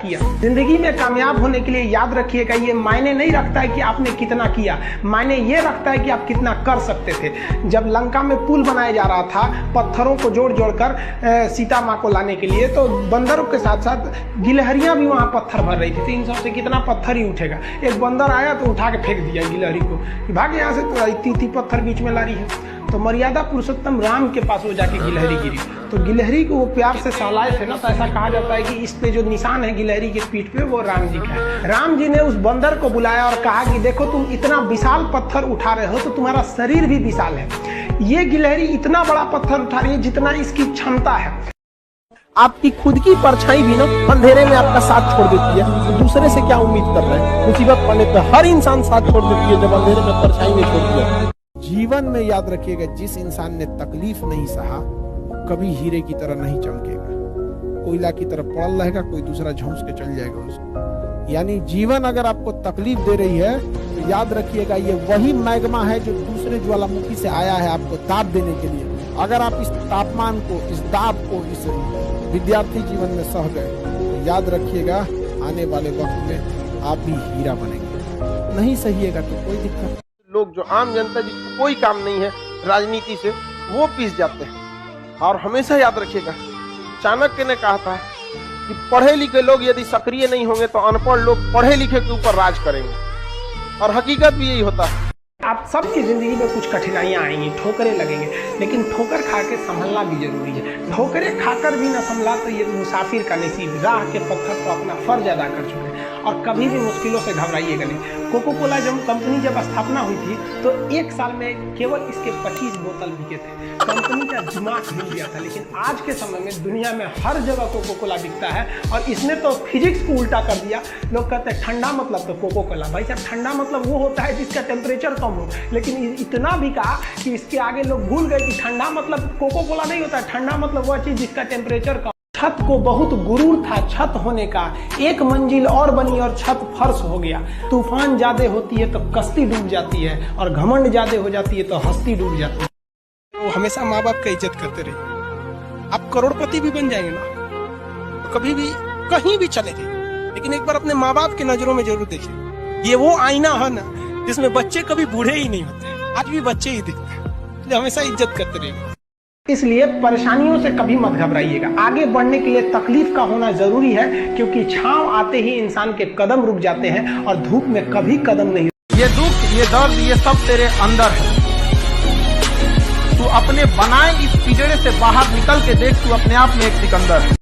किया। जिंदगी में कामयाब होने के लिए याद रखिएगा, ये मायने नहीं रखता है कि आपने कितना किया, मायने ये रखता है कि आप कितना कर सकते थे। जब लंका में पुल बनाया जा रहा था पत्थरों को जोड़ जोड़ कर सीता माँ को लाने के लिए, तो बंदरों के साथ साथ गिलहरियां भी वहां पत्थर भर रही थी। तो इन सबसे कितना पत्थर ही उठेगा। एक बंदर आया तो उठा के फेंक दिया गिलहरी को कि भाग यहाँ से, तो इतनी पत्थर बीच में ला रही है। तो मर्यादा पुरुषोत्तम राम के पास वो जाके गिलहरी गिरी, तो गिलहरी को वो प्यार से सहलाए थे ना, तो ऐसा कहा जाता है कि इस पे जो निशान है गिलहरी के पीठ पे, वो राम जी का है। राम जी ने उस बंदर को बुलाया और कहा कि देखो तुम इतना विशाल पत्थर उठा रहे हो तो तुम्हारा शरीर भी विशाल है। ये गिलहरी इतना बड़ा पत्थर उठा रही है जितना इसकी क्षमता है। आपकी खुद की परछाई भी ना अंधेरे में आपका साथ छोड़ देती है, तो दूसरे से क्या उम्मीद कर रहे हैं। मुसीबत पड़ने पर हर इंसान साथ छोड़ देती है जब अंधेरे में परछाई नहीं छोड़ती है। जीवन में याद रखिएगा, जिस इंसान ने तकलीफ नहीं सहा कभी हीरे की तरह नहीं चमकेगा। कोयला की तरह पड़ल रहेगा, कोई दूसरा झोंस के चल जाएगा उसको। यानी जीवन अगर आपको तकलीफ दे रही है तो याद रखिएगा, ये वही मैग्मा है जो दूसरे ज्वालामुखी से आया है आपको ताप देने के लिए। अगर आप इस तापमान को, इस दाब को, इस विद्यार्थी जीवन में सह गए तो याद रखिएगा आने वाले वक्त में आप भी हीरा बनेंगे। नहीं सहिएगा तो कोई दिक्कत नहीं। लोग जो आम जनता जिसको कोई काम नहीं है राजनीति से, वो पीस जाते हैं। और हमेशा याद रखिएगा, चाणक्य ने कहा था कि पढ़े लिखे लोग यदि सक्रिय नहीं होंगे तो अनपढ़ लोग पढ़े लिखे के ऊपर राज करेंगे। और हकीकत भी यही होता है। आप सबकी जिंदगी में कुछ कठिनाइयां आएंगी, ठोकरें लगेंगे, लेकिन ठोकर खा के संभलना भी जरूरी है। ठोकरें खाकर भी न संभला तो ये मुसाफिर का नसीब। राह के पत्थर को अपना फर्ज अदा कर चुके हैं और कभी भी मुश्किलों से घबराइएगा नहीं। कोको कोला कंपनी जब स्थापना हुई थी तो एक साल में केवल इसके 25 बोतल बिके थे। कंपनी का दिमाग हिल गया था। लेकिन आज के समय में दुनिया में हर जगह कोको कोला बिकता है और इसने तो फिजिक्स को उल्टा कर दिया। लोग कहते हैं ठंडा मतलब तो कोको कोला। भाई साहब, ठंडा मतलब वो होता है जिसका टेम्परेचर कम हो, लेकिन इतना भी कहा कि इसके आगे लोग भूल गए कि ठंडा मतलब कोको कोला नहीं होता। ठंडा मतलब वह चीज जिसका टेम्परेचर कम। छत को बहुत गुरूर था छत होने का, एक मंजिल और बनी और छत फर्श हो गया। तूफान ज्यादा होती है तो कश्ती डूब जाती है और घमंड ज्यादा हो जाती है तो हस्ती डूब जाती है। तो हमेशा माँ बाप का इज्जत करते रहिए। आप करोड़पति भी बन जाएंगे ना, तो कभी भी कहीं भी चले गए, लेकिन एक बार अपने माँ बाप की नजरों में जरूर देखिए। ये वो आईना है ना जिसमें बच्चे कभी बूढ़े ही नहीं होते, आज भी बच्चे ही दिखते हैं। तो हमेशा इज्जत करते रहिए। इसलिए परेशानियों से कभी मत घबराइएगा। आगे बढ़ने के लिए तकलीफ का होना जरूरी है, क्योंकि छांव आते ही इंसान के कदम रुक जाते हैं और धूप में कभी कदम नहीं। ये दुख, ये दर्द, ये सब तेरे अंदर है। तू अपने बनाए इस पिंजरे से बाहर निकल के देख, तू अपने आप में एक सिकंदर है।